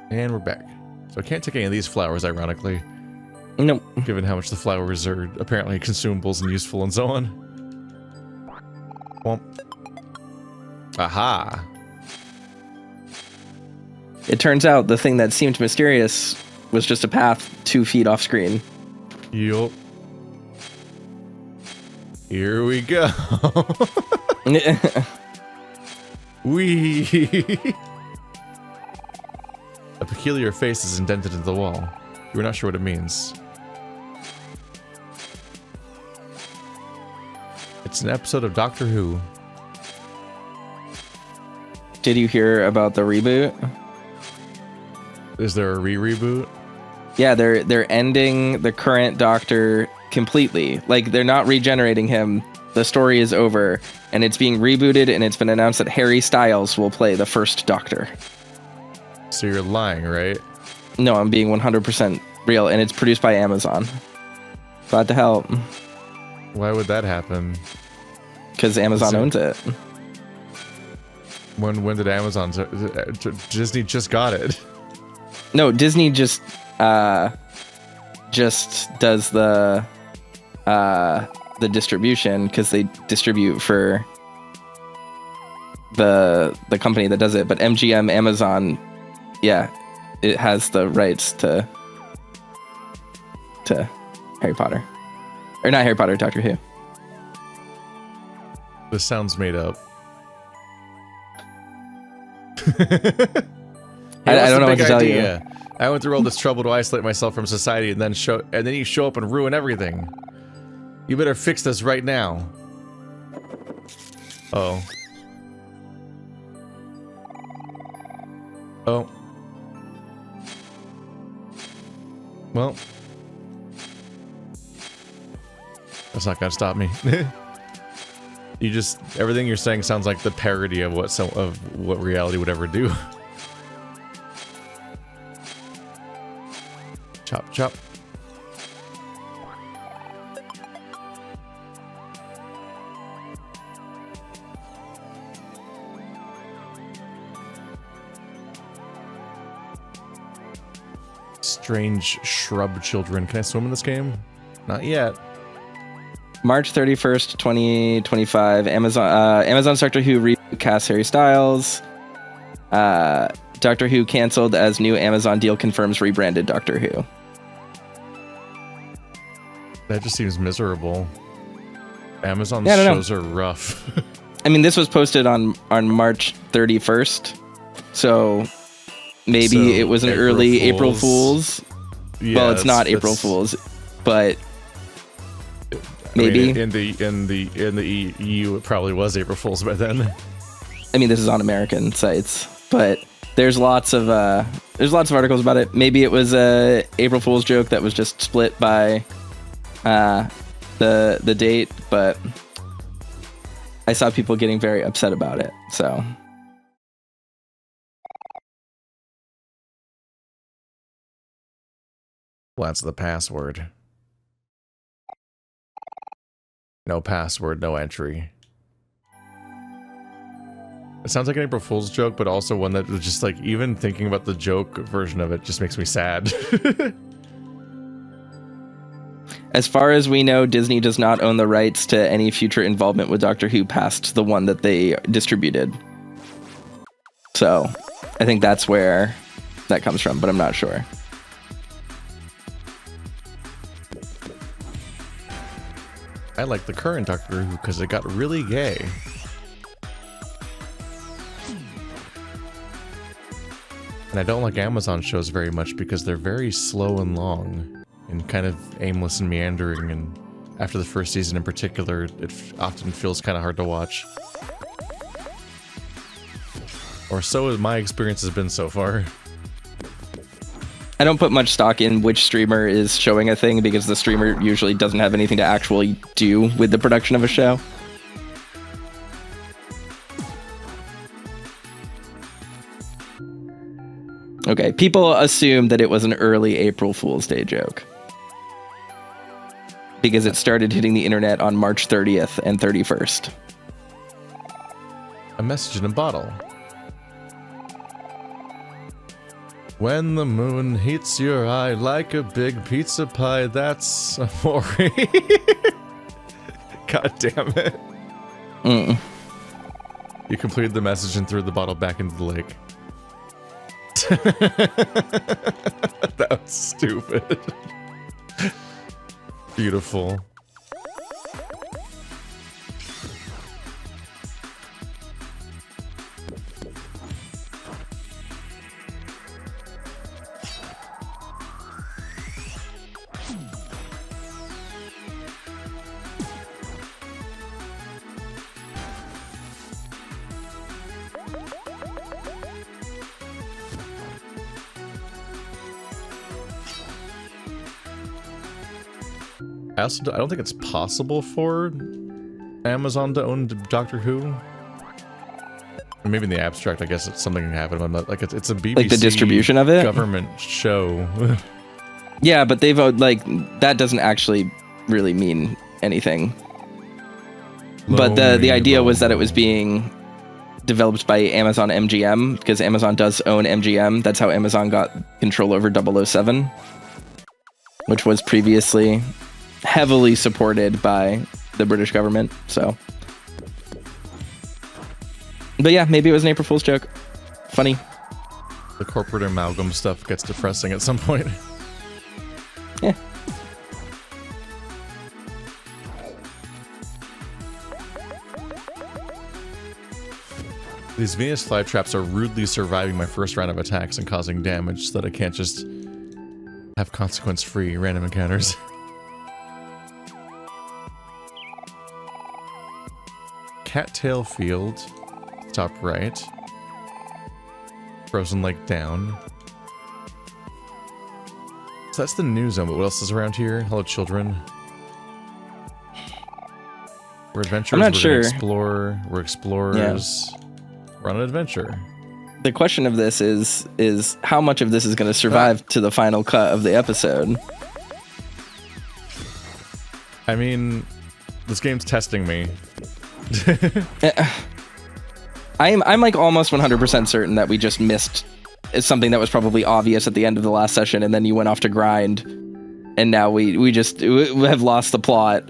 And we're back. So I can't take any of these flowers, ironically. Nope. Given how much the flowers are apparently consumables and useful and so on. Womp. Aha! It turns out the thing that seemed mysterious was just a path 2 feet off screen. Yup. Here we go. Wee. A peculiar face is indented into the wall. We're not sure what it means. It's an episode of Doctor Who. Did you hear about the reboot? Is there a reboot? Yeah, they're ending the current Doctor completely. Like, they're not regenerating him. The story is over, and it's being rebooted, and it's been announced that Harry Styles will play the first Doctor. So you're lying, right? No, I'm being 100% real, and it's produced by Amazon. Glad to help. Why would that happen? Because Amazon owns it. When did Amazon... Disney just got it. No, Disney just does the distribution, because they distribute for the company that does it. But MGM Amazon, yeah, it has the rights to Harry Potter, or not Harry Potter, Doctor Who. This sounds made up. I don't know what to tell you. I went through all this trouble to isolate myself from society, and then you show up and ruin everything. You better fix this right now. Oh. Oh. Well. That's not gonna stop me. Everything you're saying sounds like the parody of what reality would ever do. Chop, chop. Strange shrub children. Can I swim in this game? Not yet. March 31st, 2025. Amazon's Doctor Who reboot cast Harry Styles. Doctor Who canceled as new Amazon deal confirms rebranded Doctor Who. That just seems miserable. Amazon's shows are rough. I mean, this was posted on March 31st, so maybe it was an early April Fool's. Yeah, well, it's not April Fool's, but maybe in the EU it probably was April Fool's by then. I mean, this is on American sites, but there's lots of articles about it. Maybe it was a April Fool's joke that was just split by the date, but I saw people getting very upset about it. So well, that's the password. No password, no entry. It sounds like an April Fool's joke, but also one that was just like, even thinking about the joke version of it just makes me sad. as far as we know, Disney does not own the rights to any future involvement with Doctor Who past the one that they distributed. So I think that's where that comes from, but I'm not sure. I like the current Doctor Who because it got really gay. And I don't like Amazon shows very much because they're very slow and long and kind of aimless and meandering, and after the first season in particular, it often feels kind of hard to watch. Or so my experience has been so far. I don't put much stock in which streamer is showing a thing because the streamer usually doesn't have anything to actually do with the production of a show. Okay, people assume that it was an early April Fool's Day joke because it started hitting the internet on March 30th and 31st. A message in a bottle. When the moon heats your eye like a big pizza pie, that's Omori. God damn it. You completed the message and threw the bottle back into the lake. That was stupid. Beautiful. I don't think it's possible for Amazon to own Doctor Who. Maybe in the abstract, I guess it's something can happen. I'm not, like it's a BBC like the distribution of it, government show. Yeah, but they've like that doesn't actually really mean anything. But the idea was that it was being developed by Amazon MGM because Amazon does own MGM. That's how Amazon got control over 007, which was previously heavily supported by the British government. So, but yeah, maybe it was an April Fool's joke. Funny. The corporate amalgam stuff gets depressing at some point. Yeah. These Venus flytraps are rudely surviving my first round of attacks and causing damage so that I can't just have consequence-free random encounters. Cattail Field, top right. Frozen Lake down. So that's the new zone, but what else is around here? Hello, children. We're adventurers. I'm not we're sure. Explore. We're explorers. Yeah. We're on an adventure. The question of this is how much of this is going to survive to the final cut of the episode? I mean, this game's testing me. I'm like almost 100% certain that we just missed something that was probably obvious at the end of the last session, and then you went off to grind, and now we have lost the plot.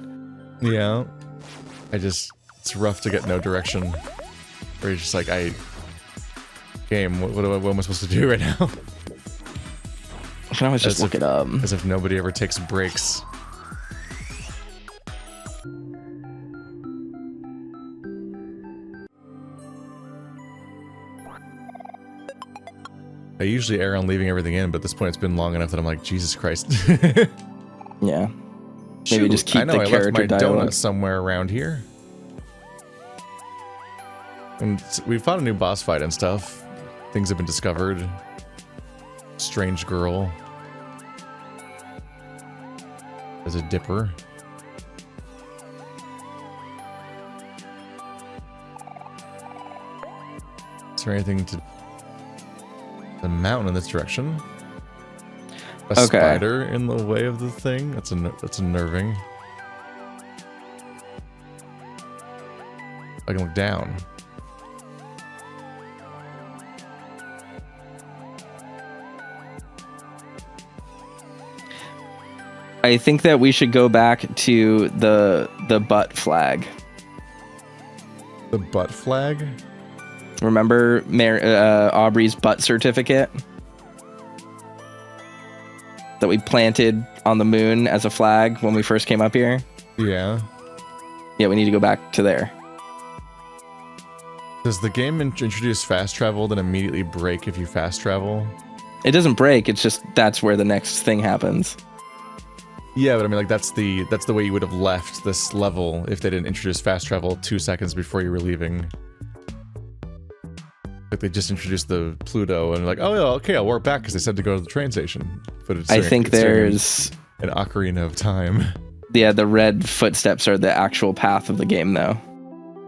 Yeah, it's rough to get no direction. Where you're just like, game, what am I supposed to do right now? I can always just look it up. As if nobody ever takes breaks. I usually err on leaving everything in, but at this point it's been long enough that I'm like, Jesus Christ. Yeah. Maybe just keep the character I left my dialogue donut somewhere around here. And we fought a new boss fight and stuff. Things have been discovered. Strange girl. There's a dipper. Is there anything to... The mountain in this direction. A spider in the way of the thing. That's unnerving. I can look down. I think that we should go back to the butt flag. The butt flag? Remember Aubrey's butt certificate that we planted on the moon as a flag when we first came up here? Yeah. Yeah, we need to go back to there. Does the game introduce fast travel, then immediately break if you fast travel? It doesn't break, it's just that's where the next thing happens. Yeah, but I mean, like, that's the way you would have left this level if they didn't introduce fast travel 2 seconds before you were leaving. Like, they just introduced the Pluto and like, oh yeah, okay, I'll warp back because they said to go to the train station. But it's I think there's an ocarina of time. Yeah, the red footsteps are the actual path of the game, though.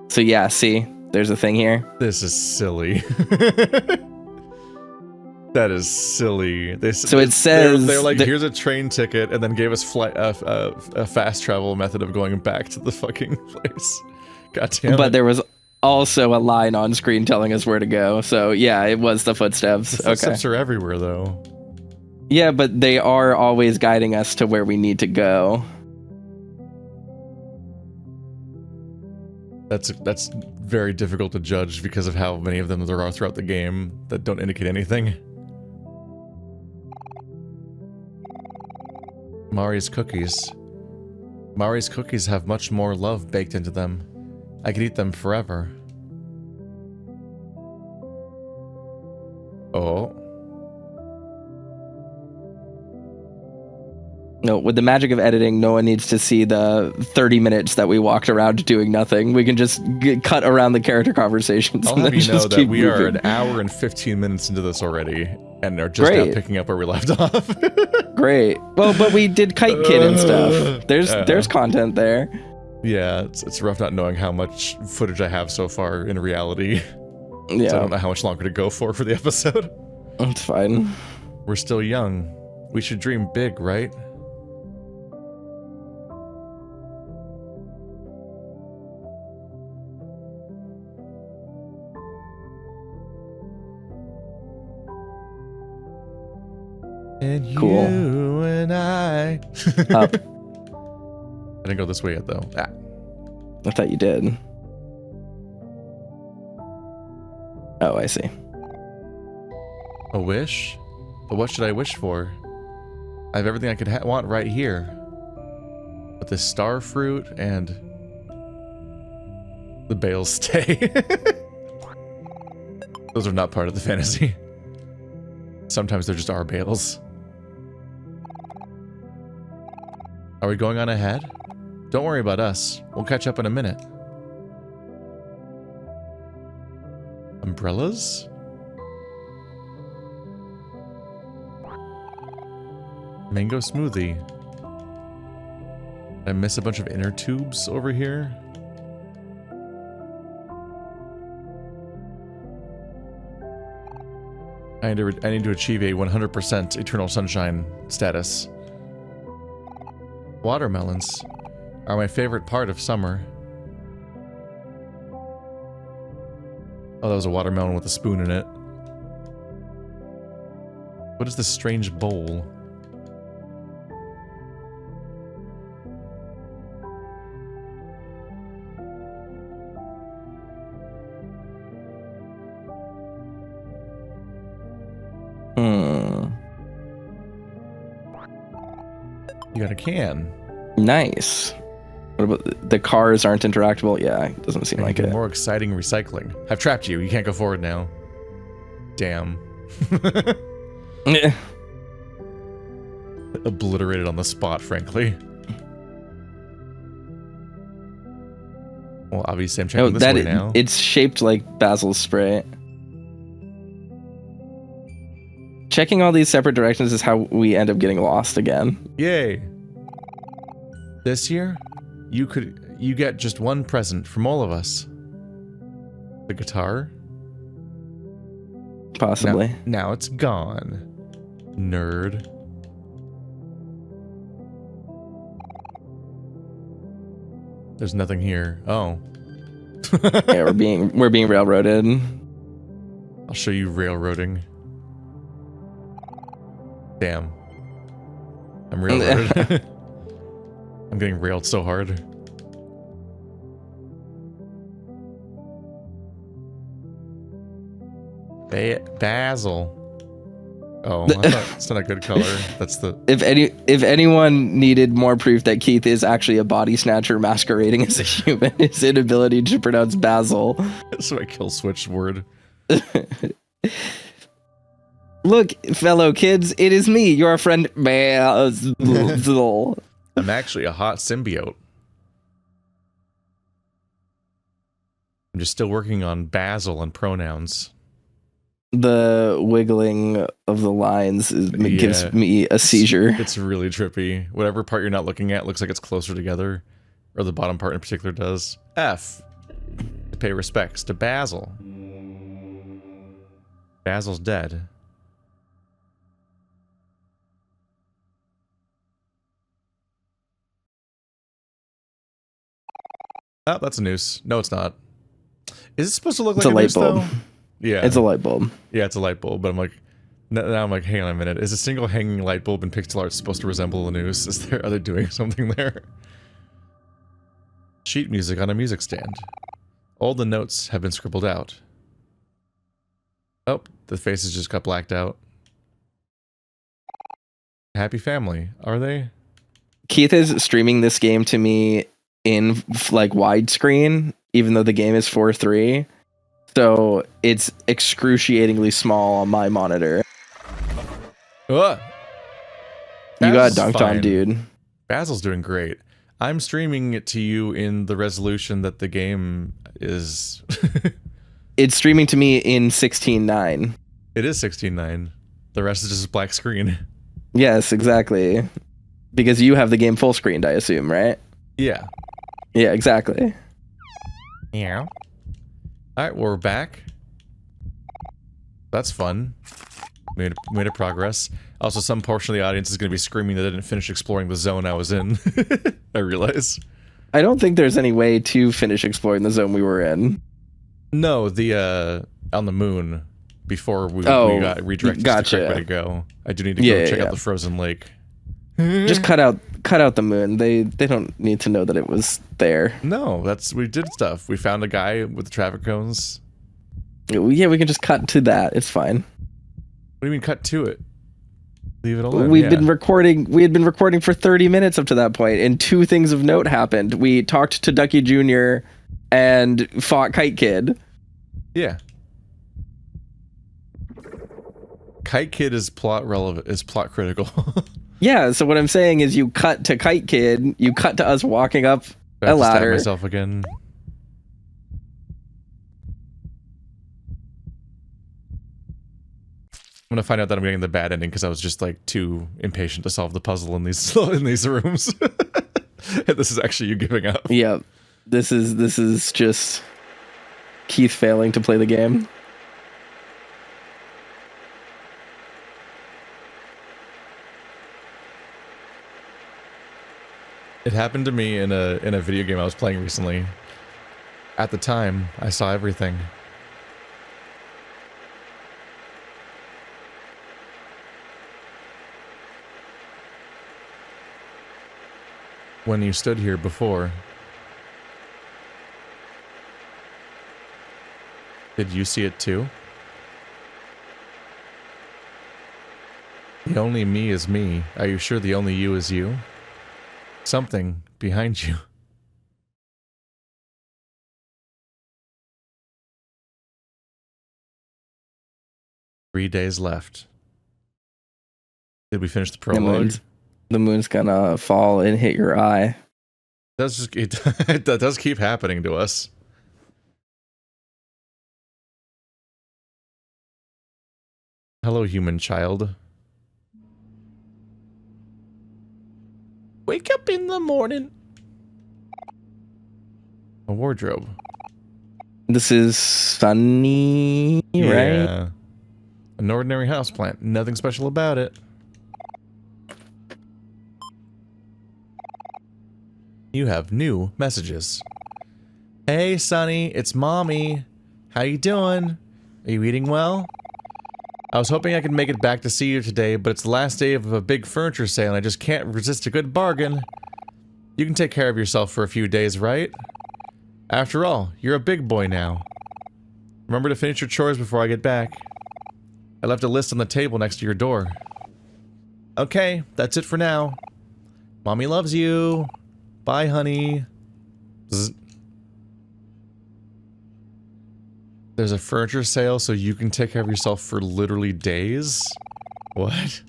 So yeah, see, there's a thing here. This is silly. That is silly. So it says they're like, here's a train ticket, and then gave us a fast travel method of going back to the fucking place. God damn it. But there was also a line on screen telling us where to go. So yeah, it was the footsteps. The footsteps are everywhere, though. Yeah, but they are always guiding us to where we need to go. That's very difficult to judge because of how many of them there are throughout the game that don't indicate anything. Mari's cookies. Mari's cookies have much more love baked into them. I could eat them forever. Oh. No, with the magic of editing, no one needs to see the 30 minutes that we walked around doing nothing. We can just cut around the character conversations. I'll have you know that we are an hour and 15 minutes into this already, and are just now picking up where we left off. Great. Well, but we did Kite Kid and stuff. There's content there. Yeah, it's rough not knowing how much footage I have so far in reality. Yeah. So I don't know how much longer to go for the episode. It's fine. We're still young. We should dream big, right? And Cool. You and I. Up. I didn't go this way yet, though. Ah. I thought you did. Oh, I see. A wish? But what should I wish for? I have everything I could want right here. But this star fruit and the bales stay. Those are not part of the fantasy. Sometimes they're just our bales. Are we going on ahead? Don't worry about us. We'll catch up in a minute. Umbrellas? Mango smoothie. Did I miss a bunch of inner tubes over here? I need to achieve a 100% eternal sunshine status. Watermelons are my favorite part of summer. Oh, that was a watermelon with a spoon in it. What is this strange bowl? You got a can. Nice. What about the cars aren't interactable? Yeah, it doesn't seem like it. More exciting recycling. I've trapped you. You can't go forward now. Damn. Obliterated on the spot, frankly. Well, obviously I'm checking this way now. It's shaped like Basil's spray. Checking all these separate directions is how we end up getting lost again. Yay. This year, you get just one present from all of us. The guitar? Possibly. Now it's gone. Nerd. There's nothing here. Oh. Yeah, we're being railroaded. I'll show you railroading. Damn. I'm railroaded. I'm getting railed so hard. Basil. Oh, it's not a good color. That's the. If anyone needed more proof that Keith is actually a body snatcher masquerading as a human, his inability to pronounce Basil. That's my kill switch word. Look, fellow kids, it is me, your friend Basil. I'm actually a hot symbiote. I'm just still working on Basil and pronouns. The wiggling of the lines gives me a seizure. It's really trippy. Whatever part you're not looking at looks like it's closer together. Or the bottom part in particular does. F. To pay respects to Basil. Basil's dead. Oh, that's a noose. No, it's not. Is it supposed to look It's like a light noose, bulb. though? Yeah. It's a light bulb. Yeah, it's a light bulb, but I'm like, now I'm like, hang on a minute. Is a single hanging light bulb in pixel art supposed to resemble a noose? Are they doing something there? Sheet music on a music stand. All the notes have been scribbled out. Oh, the faces just got blacked out. Happy family, are they? Keith is streaming this game to me in like widescreen, even though the game is 4:3. So it's excruciatingly small on my monitor. Ugh. You got Basil's dunked fine. on, dude. Basil's doing great. I'm streaming it to you in the resolution that the game is. It's streaming to me in 16:9. It is 16:9. The rest is just black screen. Yes, exactly. Because you have the game full screened, I assume, right? Yeah. Yeah, exactly. Yeah. Alright, well, we're back. That's fun. Made a progress. Also, some portion of the audience is going to be screaming that I didn't finish exploring the zone I was in. I realize. I don't think there's any way to finish exploring the zone we were in. No, the, on the moon, before we got redirected to the correct way to go. I do need to go check out the frozen lake. Just cut out the moon. They don't need to know that it was there. No, we did stuff. We found a guy with the traffic cones. Yeah, we can just cut to that. It's fine. What do you mean cut to it? Leave it alone. We had been recording for 30 minutes up to that point, and two things of note happened. We talked to Ducky Jr. and fought Kite Kid. Yeah. Kite Kid is plot relevant, is plot critical. Yeah, so what I'm saying is you cut to Kite Kid, you cut to us walking up I have a to stab ladder. myself again. I'm gonna find out that I'm getting the bad ending because I was just like too impatient to solve the puzzle in these rooms. And this is actually you giving up. Yep. This is just Keith failing to play the game. It happened to me in a video game I was playing recently. At the time, I saw everything. When you stood here before, did you see it too? The only me is me. Are you sure the only you is you? Something behind you. Three days left. Did we finish the prologue? The moon's gonna fall and hit your eye. That does keep happening to us. Hello, human child. Wake up in the morning. A wardrobe. This is Sunny, right? Yeah. An ordinary houseplant. Nothing special about it. You have new messages. Hey, Sonny, it's Mommy. How you doing? Are you eating well? I was hoping I could make it back to see you today, but it's the last day of a big furniture sale and I just can't resist a good bargain. You can take care of yourself for a few days, right? After all, you're a big boy now. Remember to finish your chores before I get back. I left a list on the table next to your door. Okay, that's it for now. Mommy loves you. Bye, honey. Zzz. There's a furniture sale so you can take care of yourself for literally days? What?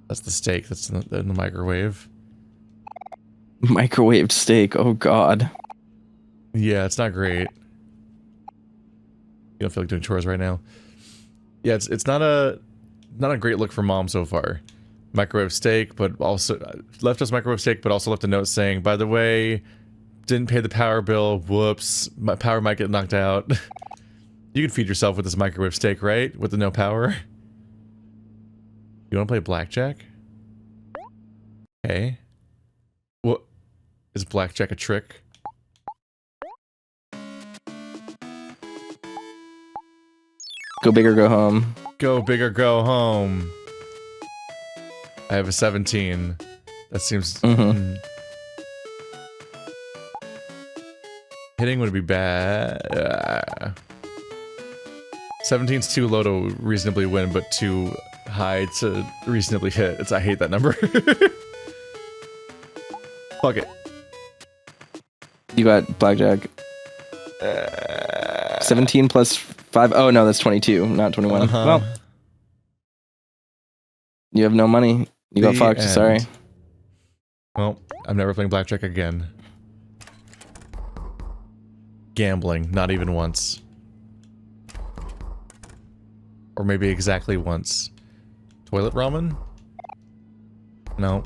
That's the steak that's in the microwave. Microwaved steak, oh god. Yeah, it's not great. You don't feel like doing chores right now. Yeah, it's not a great look for Mom so far. Microwave steak, but also left us microwave steak, but also left a note saying, by the way, didn't pay the power bill. Whoops, my power might get knocked out. You can feed yourself with this microwave steak, right? With the no power. You want to play blackjack? Okay. What is blackjack a trick? Go big or go home. Go big or go home. I have a 17. That seems... Hitting would be bad. 17's too low to reasonably win, but too high to reasonably hit. I hate that number. Fuck it. You got blackjack. 17 plus 5. Oh, no, that's 22, not 21. Well, you have no money. You got fucked. End. Sorry. Well, I'm never playing blackjack again. Gambling, not even once. Or maybe exactly once. Toilet ramen? No.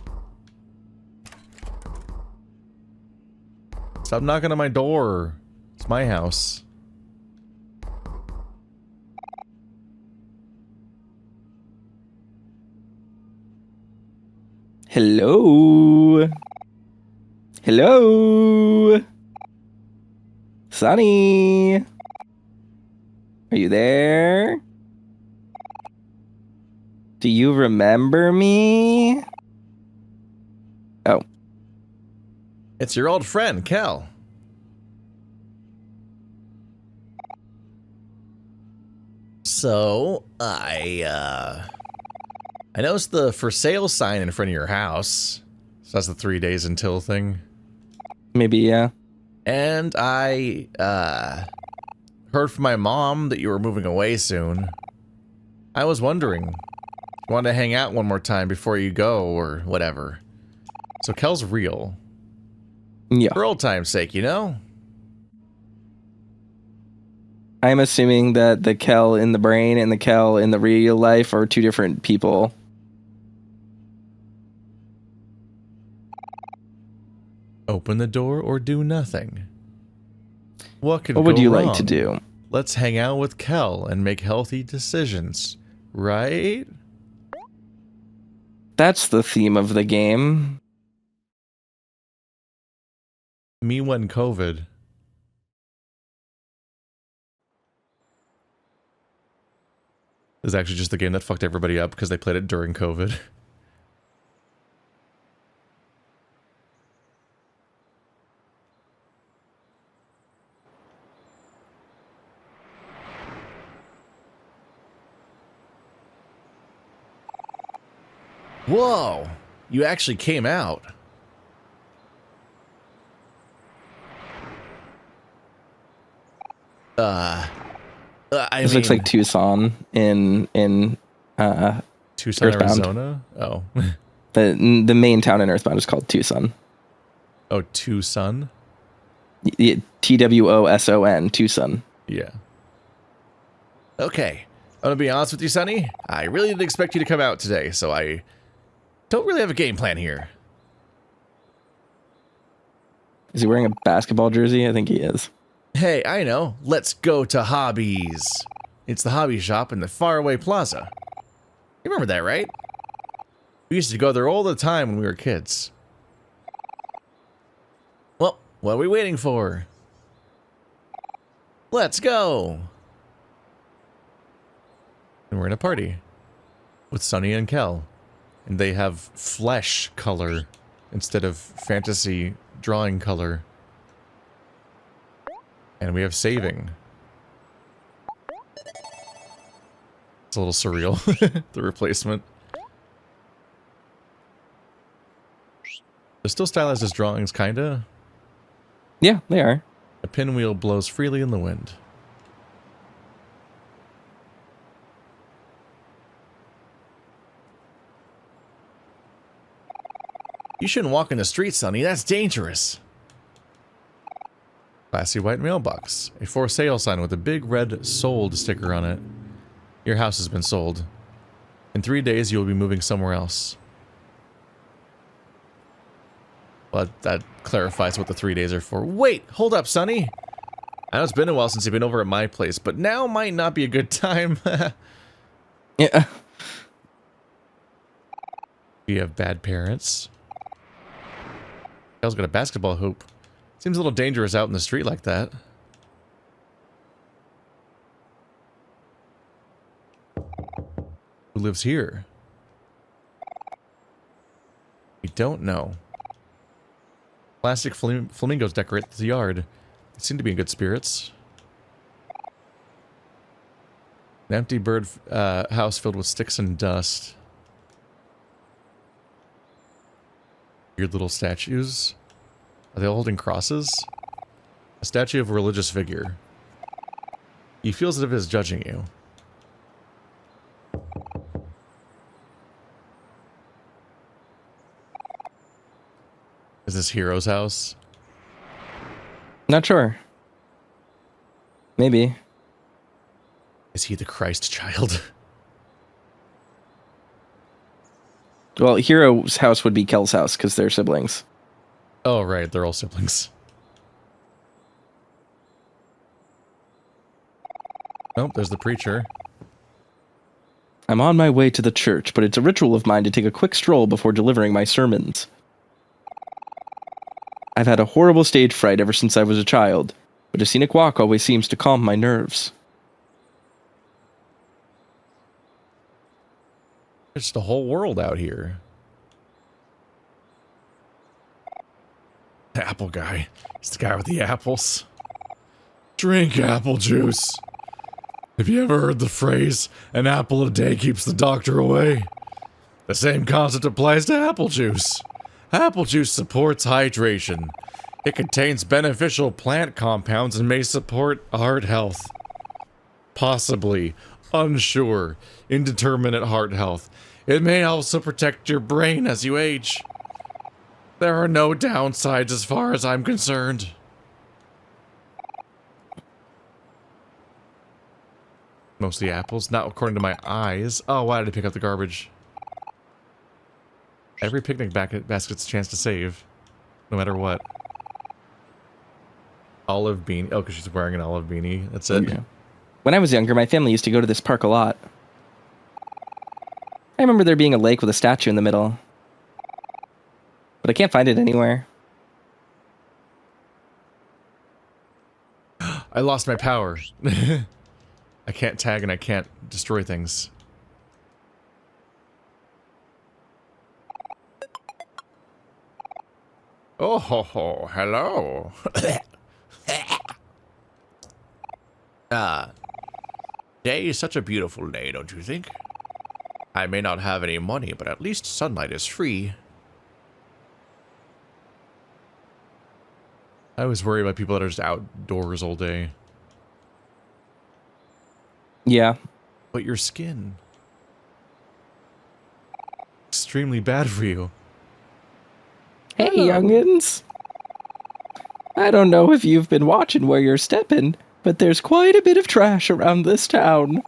Stop knocking on my door. It's my house. Hello. Hello. Sonny. Are you there? Do you remember me? Oh. It's your old friend, Kel. So, I noticed the for sale sign in front of your house. So that's the 3 days until thing. Maybe, yeah. And I, heard from my mom that you were moving away soon. I was wondering, you want to hang out one more time before you go, or whatever. So Kel's real. Yeah. For old time's sake, you know? I'm assuming that the Kel in the brain and the Kel in the real life are two different people. Open the door or do nothing. What could What would go you wrong? like to do? Let's hang out with Kel and make healthy decisions, right? That's the theme of the game. Me when COVID. This is actually just the game that fucked everybody up because they played it during COVID. Whoa! You actually came out. This looks like Tucson in Tucson, Earthbound. Arizona? Oh. The main town in Earthbound is called Tucson. Oh, Tucson? Twon, Tucson. Yeah. Okay. I'm gonna be honest with you, Sonny. I really didn't expect you to come out today, so I don't really have a game plan here. Is he wearing a basketball jersey? I think he is. Hey, I know. Let's go to Hobbeez. It's the hobby shop in the faraway plaza. You remember that, right? We used to go there all the time when we were kids. Well, what are we waiting for? Let's go! And we're in a party with Sonny and Kel. And they have flesh color instead of fantasy drawing color. And we have saving. It's a little surreal, the replacement. They're still stylized as drawings, kinda. Yeah, they are. A pinwheel blows freely in the wind. You shouldn't walk in the street, Sonny. That's dangerous. Classy white mailbox. A for sale sign with a big red sold sticker on it. Your house has been sold. In 3 days, you will be moving somewhere else. Well, that clarifies what the 3 days are for. Wait, hold up, Sonny. I know it's been a while since you've been over at my place, but now might not be a good time. Yeah. You have bad parents. Kel's got a basketball hoop. Seems a little dangerous out in the street like that. Who lives here? We don't know. Plastic flamingos decorate the yard. They seem to be in good spirits. An empty bird house filled with sticks and dust. Weird little statues. Are they all holding crosses? A statue of a religious figure. He feels as if it's judging you. Is this Hero's house? Not sure. Maybe. Is he the Christ child? Well, Hero's house would be Kel's house because they're siblings. Oh, right. They're all siblings. Oh, there's the preacher. I'm on my way to the church, but it's a ritual of mine to take a quick stroll before delivering my sermons. I've had a horrible stage fright ever since I was a child, but a scenic walk always seems to calm my nerves. There's the whole world out here. The apple guy. It's the guy with the apples. Drink apple juice. Have you ever heard the phrase, an apple a day keeps the doctor away? The same concept applies to apple juice. Apple juice supports hydration. It contains beneficial plant compounds and may support heart health. Possibly. Unsure. Indeterminate heart health. It may also protect your brain as you age. There are no downsides as far as I'm concerned. Mostly apples, not according to my eyes. Oh, why did I pick up the garbage? Every picnic basket's a chance to save, no matter what. Olive beanie. Oh, because she's wearing an olive beanie. That's it. Yeah. When I was younger, my family used to go to this park a lot. I remember there being a lake with a statue in the middle. But I can't find it anywhere. I lost my power. I can't tag and I can't destroy things. Oh, ho, ho, hello. Today is such a beautiful day, don't you think? I may not have any money, but at least sunlight is free. I always worry about people that are just outdoors all day. Yeah. But your skin. Extremely bad for you. Hey, youngins. I don't know if you've been watching where you're stepping, but there's quite a bit of trash around this town.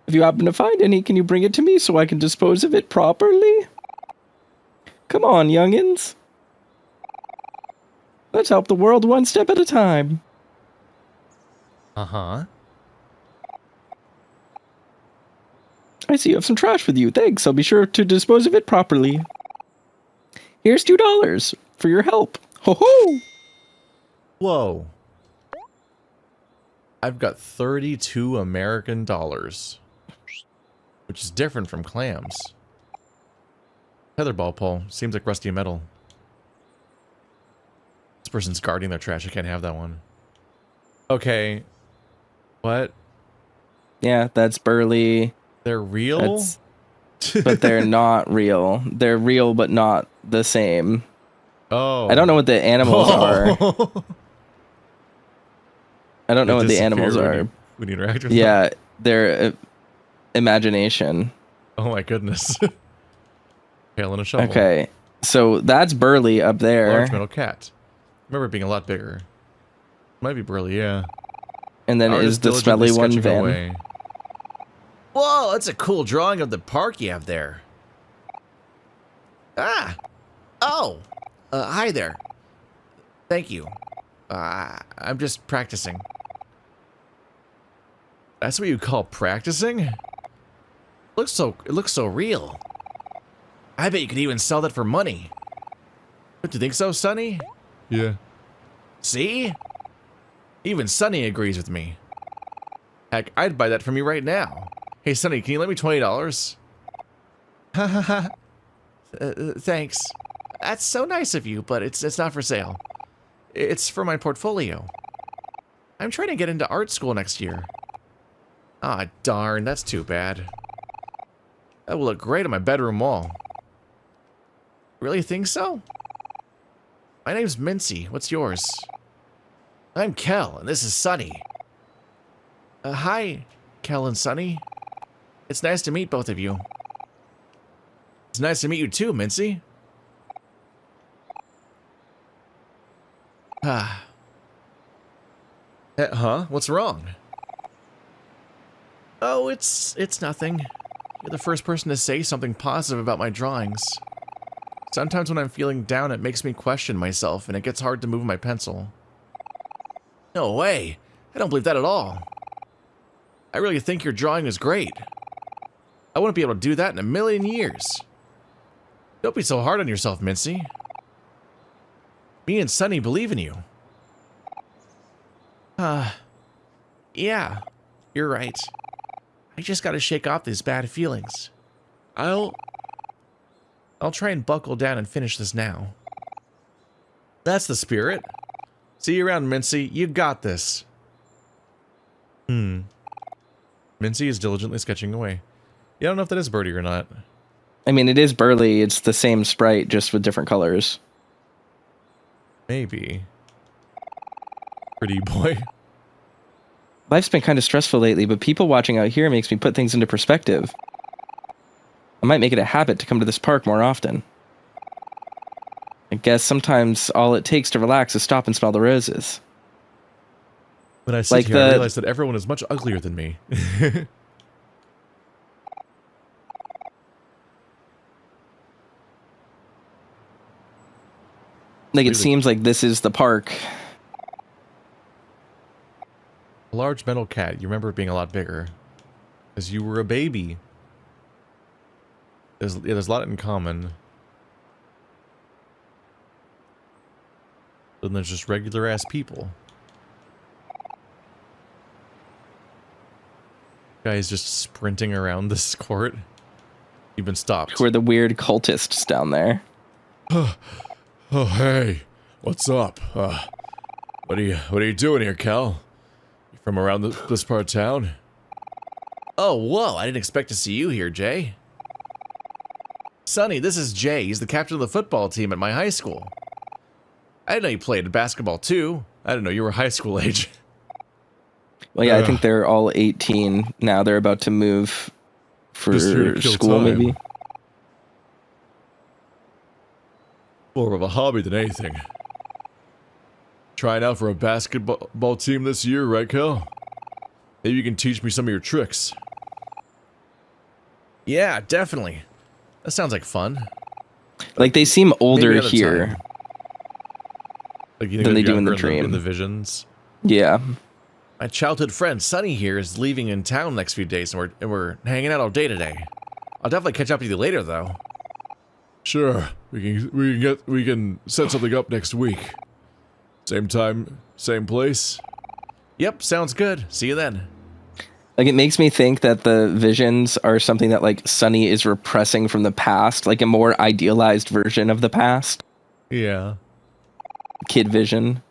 If you happen to find any, can you bring it to me so I can dispose of it properly? Come on, youngins. Let's help the world one step at a time. Uh-huh. I see you have some trash with you. Thanks. I'll be sure to dispose of it properly. Here's $2 for your help. Ho-ho! Whoa. I've got 32 American dollars. Which is different from clams. Tetherball pole. Seems like rusty metal. This person's guarding their trash. I can't have that one. Okay. What? Yeah, that's burly. They're real? But they're not real. They're real, but not the same. Oh. I don't know what the animals are. I don't know what the animals are. When you interact with them? Yeah, they're imagination. Oh my goodness. Pail and a shovel. Okay, so that's Burly up there. Large metal cat. Remember it being a lot bigger. Might be Burly, yeah. And then is the smelly one Van. Away. Whoa, that's a cool drawing of the park you have there. Ah! Oh! Hi there. Thank you. I'm just practicing. That's what you call practicing? It looks so real. I bet you could even sell that for money. Don't you think so, Sonny? Yeah. See? Even Sonny agrees with me. Heck, I'd buy that from you right now. Hey, Sonny, can you lend me $20? Ha ha ha. Thanks. That's so nice of you, but it's not for sale. It's for my portfolio. I'm trying to get into art school next year. Ah, darn, that's too bad. That will look great on my bedroom wall. Really think so? My name's Mincy. What's yours? I'm Kel, and this is Sunny. Hi, Kel and Sunny. It's nice to meet both of you. It's nice to meet you too, Mincy. Ah. Huh? What's wrong? Oh, it's nothing. You're the first person to say something positive about my drawings. Sometimes when I'm feeling down, it makes me question myself, and it gets hard to move my pencil. No way! I don't believe that at all. I really think your drawing is great. I wouldn't be able to do that in a million years. Don't be so hard on yourself, Mincy. Me and Sunny believe in you. Yeah, you're right. I just gotta shake off these bad feelings. I'll try and buckle down and finish this now. That's the spirit. See you around, Mincy. You got this. Mincy is diligently sketching away. Yeah, I don't know if that is Birdie or not. I mean, it is Burly. It's the same sprite, just with different colors. Maybe. Pretty boy. Life's been kind of stressful lately, but people watching out here makes me put things into perspective. I might make it a habit to come to this park more often. I guess sometimes all it takes to relax is stop and smell the roses. When I sit here, I realize that everyone is much uglier than me. Like, it seems like this is the park. A large metal cat. You remember it being a lot bigger. Because you were a baby. There's a lot in common. Then there's just regular ass people. Guys just sprinting around this court. You've been stopped. Who are the weird cultists down there? Oh, hey, what's up? What are you doing here, Cal? You from around this part of town? Oh, whoa, I didn't expect to see you here, Jay. Sonny, this is Jay. He's the captain of the football team at my high school. I didn't know you played basketball, too. I didn't know you were high school age. Well, yeah, I think they're all 18 now. They're about to move for school, maybe. More of a hobby than anything. Trying out for a basketball team this year, right, Cal? Maybe you can teach me some of your tricks. Yeah, definitely. That sounds like fun. Like, they seem older here like, than they do in the dream. In the visions. Yeah. My childhood friend Sunny here is leaving in town next few days, and we're hanging out all day today. I'll definitely catch up with you later, though. Sure, we can set something up next week. Same time, same place. Yep, sounds good. See you then. Like, it makes me think that the visions are something that, like, Sunny is repressing from the past, like a more idealized version of the past. Yeah. Kid vision.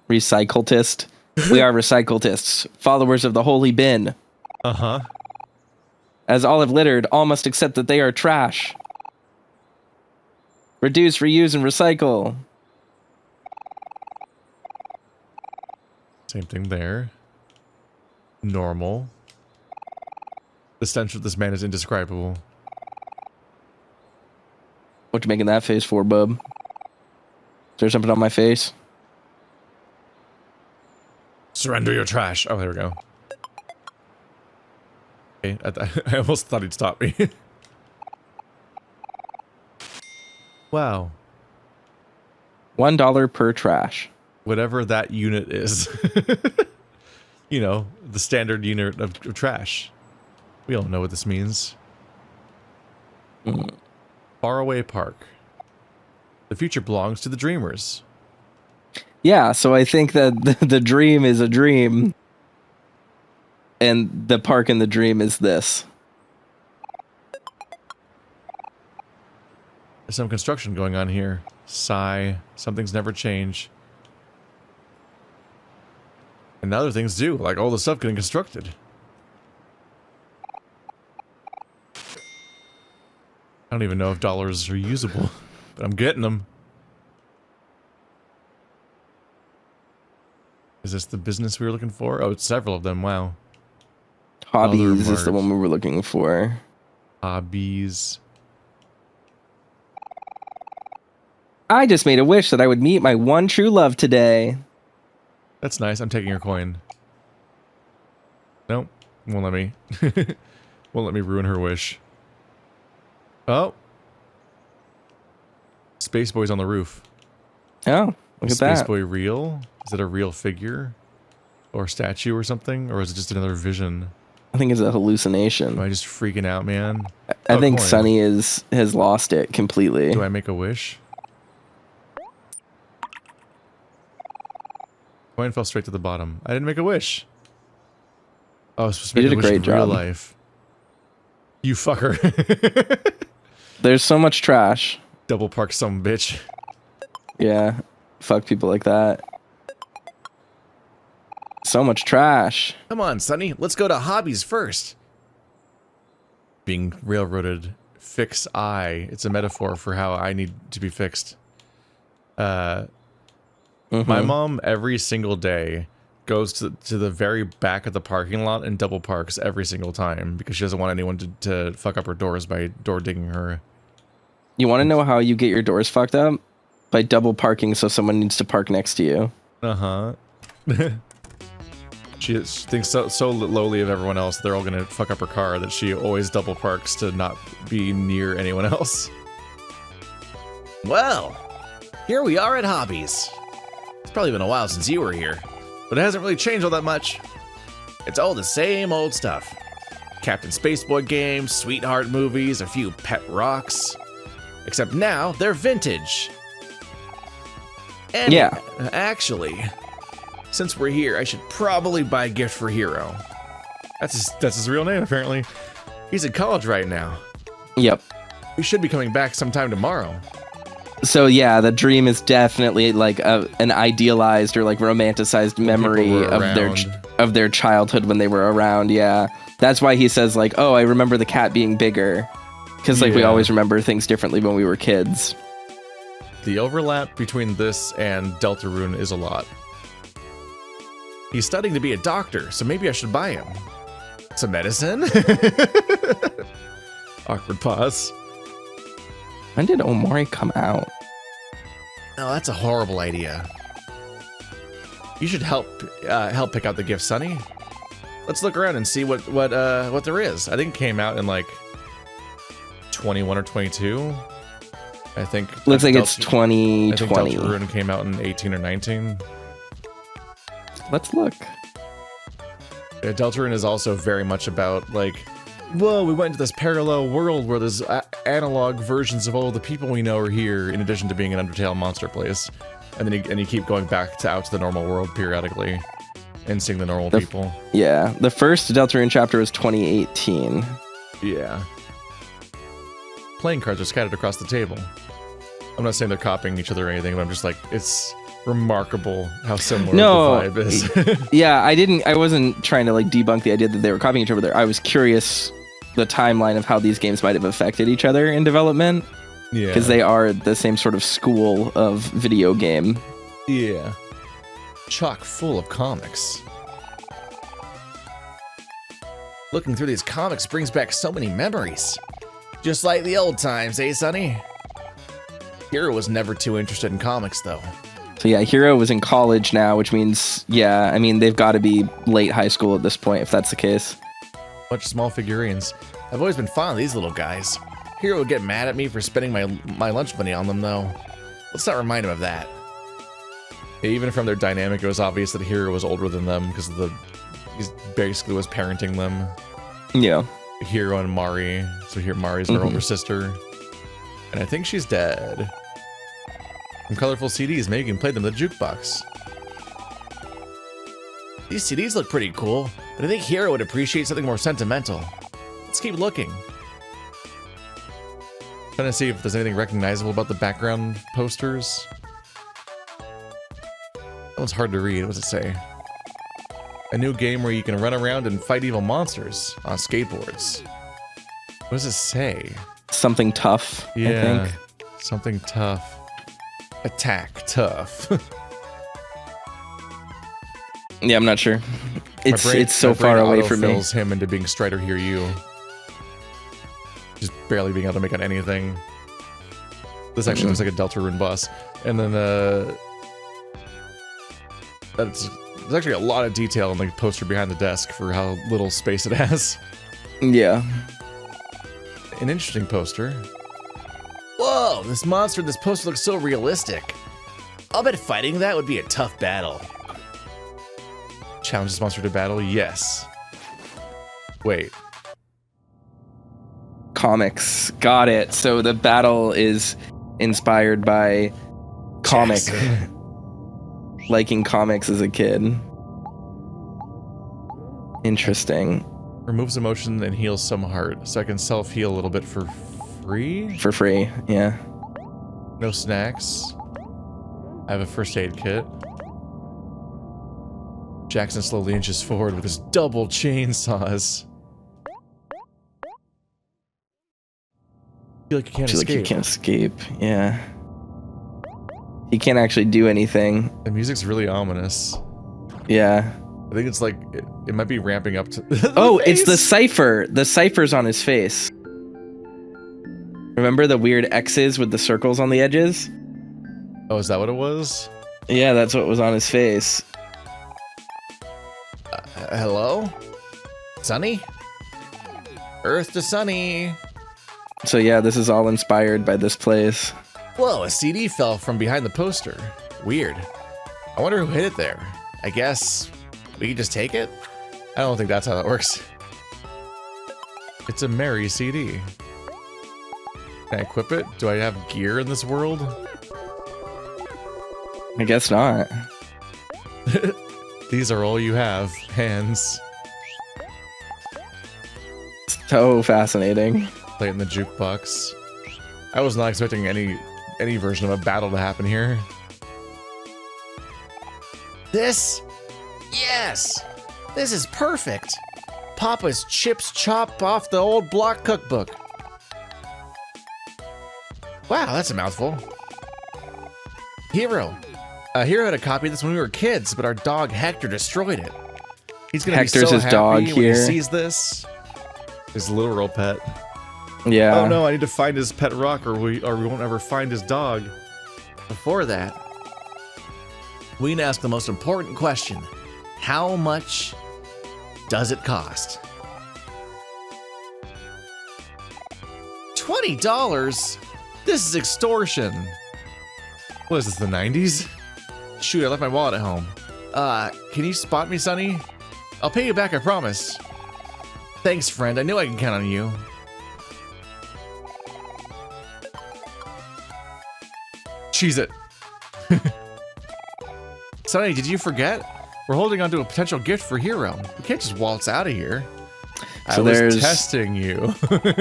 Recycletist. We are recycletists, followers of the holy bin. Uh-huh. As all have littered, all must accept that they are trash. Reduce, reuse, and recycle. Same thing there. Normal. The stench of this man is indescribable. What you making that face for, bub? Is there something on my face? Surrender your trash. Oh, there we go. Okay, I almost thought he'd stop me. Wow. $1 per trash. Whatever that unit is. You know, the standard unit of trash. We all know what this means. Faraway Park. The future belongs to the dreamers. Yeah, so I think that the dream is a dream. And the park in the dream is this. There's some construction going on here. Sigh. Some things never change. And other things do, like all the stuff getting constructed. I don't even know if dollars are usable, but I'm getting them. Is this the business we were looking for? Oh, it's several of them, wow. Hobbeez is the one we were looking for. Hobbeez. I just made a wish that I would meet my one true love today. That's nice. I'm taking your coin. Nope. Won't let me. Won't let me ruin her wish. Oh. Space Boy's on the roof. Oh, look at Space that. Boy real? Is it a real figure? Or statue or something? Or is it just another vision? I think it's a hallucination. Am I just freaking out, man? I think coin. Sunny has lost it completely. Do I make a wish? Coin fell straight to the bottom. I didn't make a wish. Oh, I was supposed to make You did a a wish great in real job. life. You fucker. There's so much trash. Double park some bitch. Yeah. Fuck people like that. So much trash. Come on, Sonny. Let's go to Hobbeez first. Being railroaded. Fix I. It's a metaphor for how I need to be fixed. My mom, every single day, goes to the very back of the parking lot and double parks every single time because she doesn't want anyone to fuck up her doors by door digging her. You want to know how you get your doors fucked up? By double parking so someone needs to park next to you. Uh-huh. She thinks so lowly of everyone else they're all gonna fuck up her car that she always double parks to not be near anyone else. Well, here we are at Hobbeez. It's probably been a while since you were here, but it hasn't really changed all that much. It's all the same old stuff. Captain Spaceboy games, sweetheart movies, a few pet rocks. Except now, they're vintage. And Yeah. actually, since we're here, I should probably buy a gift for Hero. That's his real name, apparently. He's in college right now. Yep. He should be coming back sometime tomorrow. So yeah, the dream is definitely like an idealized or like romanticized memory were of their childhood when they were around. Yeah, that's why he says like, "Oh, I remember the cat being bigger," because like we Yeah. always remember things differently when we were kids. The overlap between this and Deltarune is a lot. He's studying to be a doctor, so maybe I should buy him some medicine. Awkward pause. When did Omori come out? No, that's a horrible idea. You should help pick out the gift, Sonny. Let's look around and see what there is. I think it came out in like 21 or 22. I think. Looks like it's I think 2020. Deltarune came out in 18 or 19. Let's look. Yeah, Deltarune is also very much about like, whoa, we went into this parallel world where there's analog versions of all the people we know are here, in addition to being an Undertale monster place. And then you keep going back to out to the normal world periodically and seeing the normal people. Yeah, the first Deltarune chapter was 2018. Yeah. Playing cards are scattered across the table. I'm not saying they're copying each other or anything, but I'm just like, it's remarkable how similar the vibe is. Yeah, I wasn't trying to like debunk the idea that they were copying each other there. I was curious the timeline of how these games might have affected each other in development. Yeah. Because they are the same sort of school of video game. Yeah. Chock full of comics. Looking through these comics brings back so many memories. Just like the old times, eh, Sonny? Hero was never too interested in comics, though. So yeah, Hero was in college now, which means, yeah, I mean, they've got to be late high school at this point, if that's the case. Bunch of small figurines. I've always been fond of these little guys. Hero would get mad at me for spending my lunch money on them, though. Let's not remind him of that. Even from their dynamic, it was obvious that Hero was older than them because he basically was parenting them. Yeah. Hero and Mari. So here Mari's her older sister. And I think she's dead. Some colorful CDs, maybe you can play them in the jukebox. These CDs look pretty cool. But I think Hero would appreciate something more sentimental. Let's keep looking. Trying to see if there's anything recognizable about the background posters. That one's hard to read. What does it say? A new game where you can run around and fight evil monsters on skateboards. What does it say? Something tough, Yeah, I think. something tough. Attack tough. Yeah, I'm not sure. It's so my brain far away from me. autofills him into being Strider Hear You. Just barely being able to make out anything. This actually looks like a Deltarune boss. And then there's actually a lot of detail in the poster behind the desk for how little space it has. Yeah. An interesting poster. Whoa, this monster in this poster looks so realistic. I'll bet fighting that would be a tough battle. Challenge this monster to battle? Yes. Wait. Comics. Got it. So the battle is inspired by comic. Liking comics as a kid. Interesting. Removes emotion and heals some heart, so I can self-heal a little bit for free? For free, yeah. No snacks. I have a first aid kit. Jackson slowly inches forward with his double chainsaws. I feel like you can't escape. Like you can't escape, yeah. He can't actually do anything. The music's really ominous. Yeah. I think it's like, it might be ramping up to Oh, it's the cipher. The cipher's on his face. Remember the weird X's with the circles on the edges? Oh, is that what it was? Yeah, that's what was on his face. Hello? Sunny? Earth to Sunny. So yeah, this is all inspired by this place. Whoa, a CD fell from behind the poster. Weird. I wonder who hid it there. I guess we can just take it? I don't think that's how that works. It's a Mary CD. Can I equip it? Do I have gear in this world? I guess not. These are all you have. Hands. So fascinating. Play it in the jukebox. I was not expecting any version of a battle to happen here. This? Yes! This is perfect! Papa's chips chop off the old block cookbook. Wow, that's a mouthful. Hero. Hero had a copy of this when we were kids, but our dog Hector destroyed it. He's gonna Hector's be so his happy dog when here. he sees this. His literal pet. Yeah. Oh no, I need to find his pet rock or we won't ever find his dog. Before that, we can ask the most important question. How much does it cost? $20? This is extortion. What is this, the 90s? Shoot, I left my wallet at home. Can you spot me, Sonny? I'll pay you back, I promise. Thanks, friend. I knew I can count on you. Cheese it. Sonny, did you forget? We're holding on to a potential gift for Hero. We can't just waltz out of here. So I was there's testing you.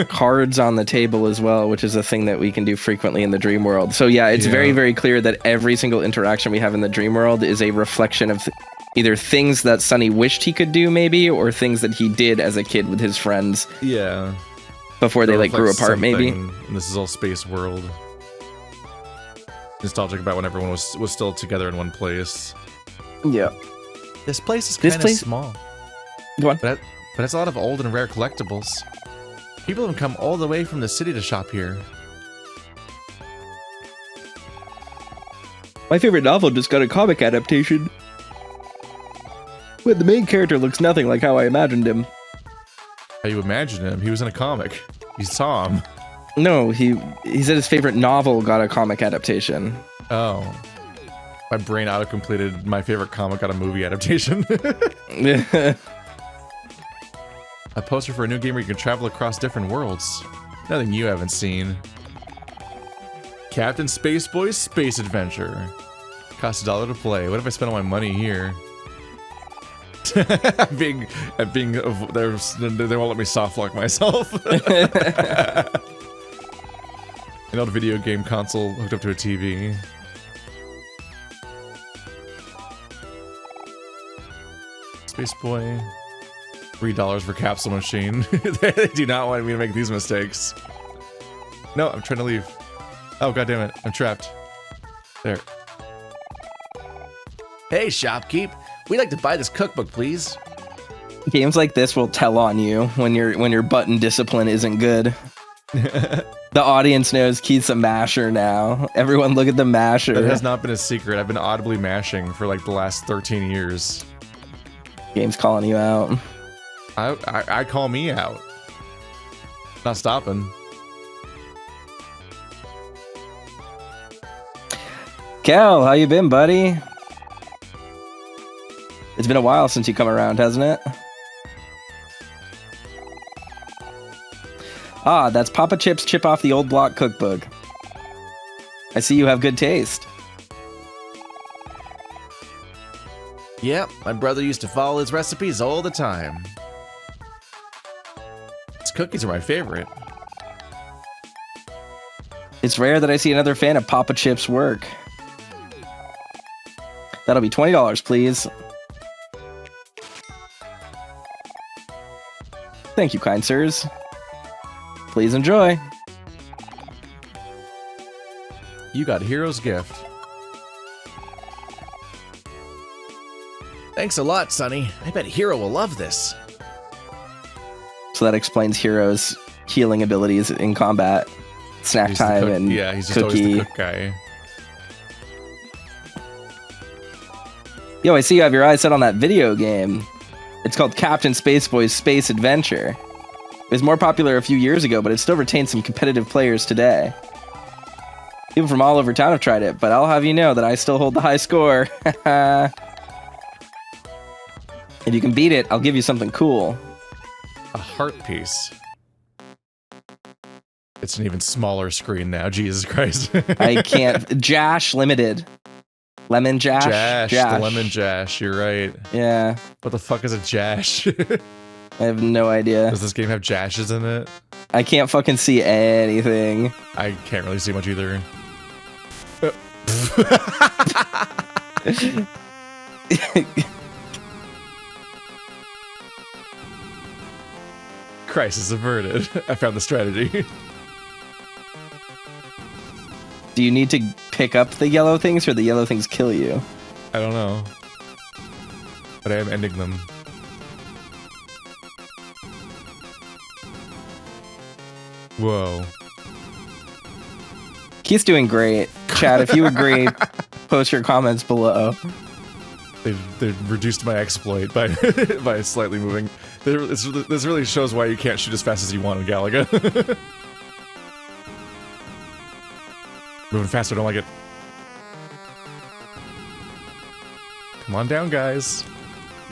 cards on the table as well, which is a thing that we can do frequently in the dream world. So yeah, it's very, very clear that every single interaction we have in the dream world is a reflection of either things that Sunny wished he could do maybe, or things that he did as a kid with his friends. Yeah. Before they like grew apart maybe. And this is all space world. Nostalgic about when everyone was still together in one place. Yeah. This place is kind of small. Go on. But it's a lot of old and rare collectibles. People have come all the way from the city to shop here. My favorite novel just got a comic adaptation. But the main character looks nothing like how I imagined him. How you imagine him? He was in a comic. You saw him. No, he said his favorite novel got a comic adaptation. Oh. My brain auto-completed my favorite comic got a movie adaptation. A poster for a new game where you can travel across different worlds. Nothing you haven't seen. Captain Spaceboy's Space Adventure. Costs $1 to play. What if I spend all my money here? I'm being, they won't let me soft lock myself. An old video game console hooked up to a TV. Space Boy. $3 for capsule machine. They do not want me to make these mistakes. No, I'm trying to leave. Oh, goddammit. I'm trapped. There. Hey, shopkeep. We'd like to buy this cookbook, please. Games like this will tell on you when your button discipline isn't good. The audience knows Keith's a masher now. Everyone look at the masher. That has not been a secret. I've been audibly mashing for like the last 13 years. Game's calling you out. I call me out. Not stopping. Cal, how you been, buddy? It's been a while since you come around, hasn't it? Ah, that's Papa Chip's Chip Off the Old Block cookbook. I see you have good taste. Yep, my brother used to follow his recipes all the time. His cookies are my favorite. It's rare that I see another fan of Papa Chip's work. That'll be $20, please. Thank you, kind sirs. Please enjoy. You got Hero's gift. Thanks a lot, Sonny. I bet Hero will love this. So that explains Hero's healing abilities in combat. Snack time and yeah, he's just cookie. always the cook guy. Yo, I see you have your eyes set on that video game. It's called Captain Spaceboy's Space Adventure. It was more popular a few years ago, but it still retains some competitive players today. People from all over town have tried it, but I'll have you know that I still hold the high score. If you can beat it, I'll give you something cool. A heart piece. It's an even smaller screen now, Jesus Christ. I can't. Jash Limited. Lemon Jash? Jash, the lemon Jash, you're right. Yeah. What the fuck is a Jash? I have no idea. Does this game have Jashes in it? I can't fucking see anything. I can't really see much either. Crisis averted. I found the strategy. Do you need to pick up the yellow things or the yellow things kill you? I don't know. But I am ending them. Whoa. Keith's doing great. Chad, if you agree, post your comments below. They reduced my exploit by by slightly moving. This really shows why you can't shoot as fast as you want in Galaga. Moving faster, don't like it. Come on down, guys.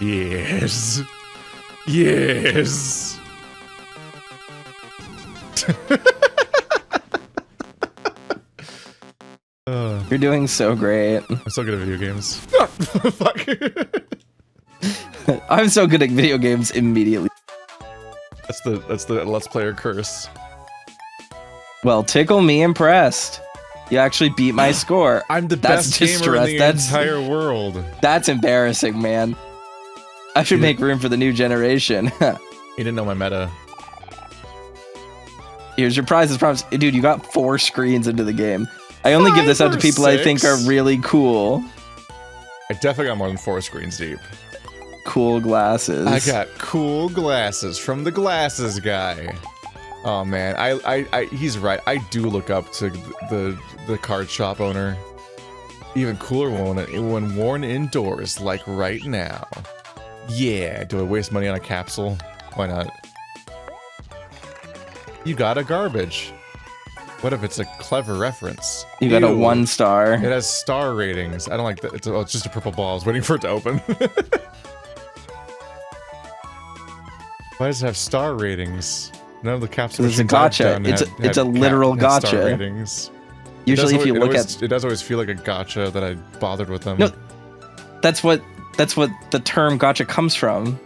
Yes. Yes. You're doing so great. I'm so good at video games. Fuck. I'm so good at video games immediately. That's the Let's Player curse. Well, tickle me impressed. You actually beat my score. I'm the best gamer in the entire world. That's embarrassing, man. I should make room for the new generation. You didn't know my meta. Here's your prizes. Promise. Dude, you got 4 screens into the game. I only give this out to people I think are really cool. I definitely got more than 4 screens deep. Cool glasses. I got cool glasses from the glasses guy. Oh man, he's right. I do look up to the card shop owner. Even cooler when worn indoors, like right now. Yeah, do I waste money on a capsule? Why not? You got a garbage. What if it's a clever reference? You got a 1 star. It has star ratings. I don't like that. It's just a purple ball. I was waiting for it to open. Why does it have star ratings? None of the capsules. It's a gacha. It's a literal gacha. Star ratings. Usually, if you look at, it does always feel like a gacha that I bothered with them. No, that's what That's what the term gacha comes from.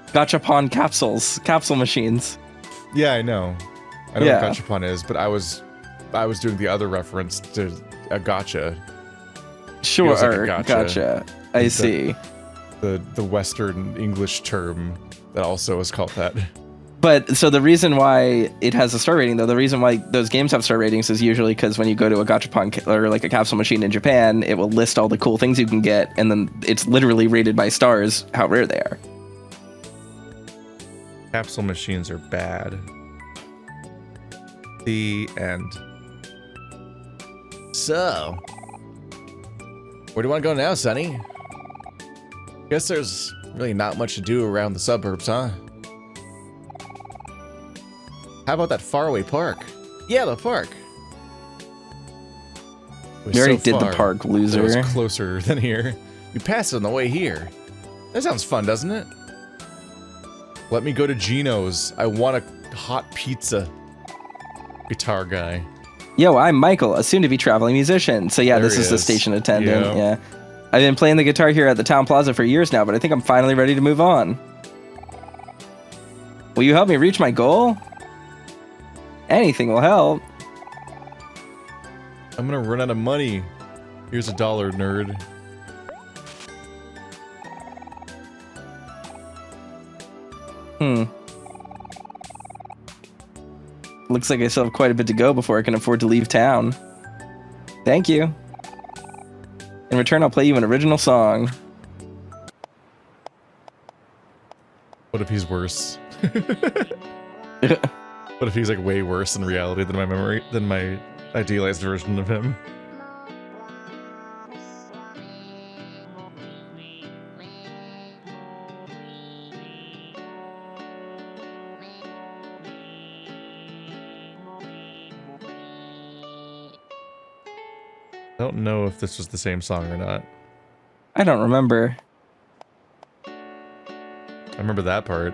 Gachapon capsules, capsule machines. Yeah, I know. I know Yeah. what gachapon is, but I was doing the other reference to a gacha. Sure, Feels like a gacha. gotcha. I see. The Western English term that also is called that. But so the reason why it has a star rating, though, the reason why those games have star ratings is usually because when you go to a gachapon or like a capsule machine in Japan, it will list all the cool things you can get, and then it's literally rated by stars how rare they are. Capsule machines are bad. The end. So, where do you want to go now, Sonny? Guess there's really not much to do around the suburbs, huh? How about that faraway park? Yeah, the park. You already did the park, loser. It was closer than here. You passed it on the way here. That sounds fun, doesn't it? Let me go to Gino's. I want a hot pizza. Guitar guy. Yo, I'm Michael, a soon-to-be traveling musician. So yeah, There this he is the is. station attendant. Yeah. Yeah. I've been playing the guitar here at the town plaza for years now, but I think I'm finally ready to move on. Will you help me reach my goal? Anything will help. I'm gonna run out of money. Here's $1, nerd. Looks like I still have quite a bit to go before I can afford to leave town. Thank you. In return, I'll play you an original song. What if he's worse? What if he's like way worse in reality than my idealized version of him? I don't know if this was the same song or not. I don't remember. I remember that part.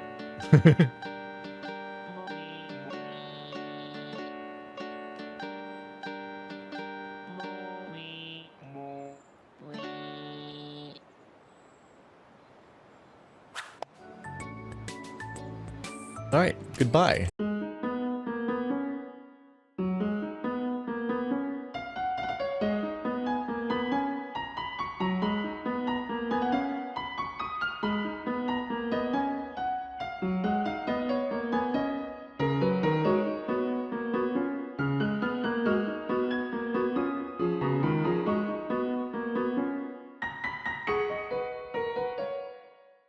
All right, goodbye.